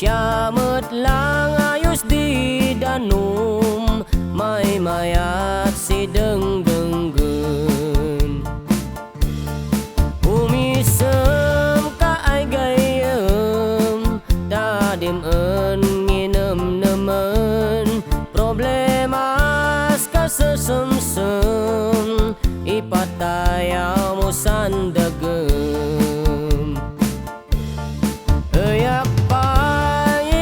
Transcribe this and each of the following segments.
Siyamot lang ayos di danom, may mayat si dengdenggen. Umisem ka ay gayem, dadim-en nginem-nemen. Problemas ka sesem-sem, ipataya mo sandagem. Ayak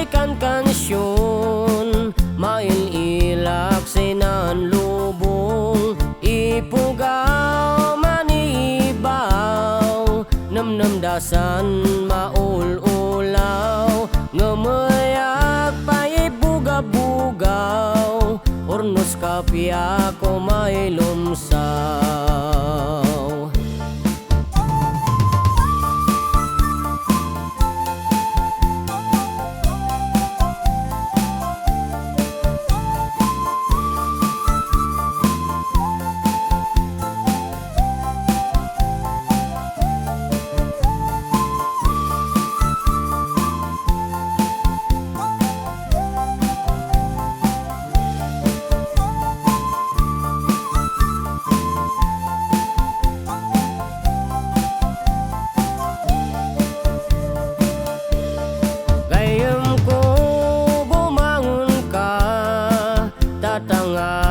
ikan kansyon, mail ilak sinan lubong. Ipugaw manibaw, nem-nem dasan maul-ulaw. Ngemayak pa'y buga-bugaw, urnos kapya ko may lumsaw.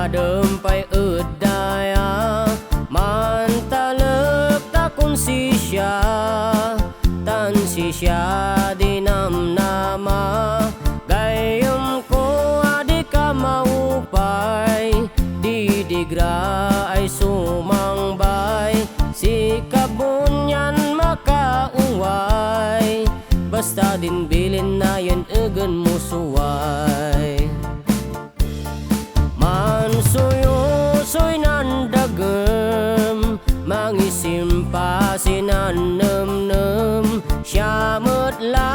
Adempay udaya, mantalep takun sisya, tan sisya dinam-nama. Gayem ko adik ka maupay, didigra ay sumangbay. Si kabunyan makauway, basta din bilin na yan egen musuway. Suyo-suy nan dagem, mangisim pa sinan nem-nem. Siyamot lang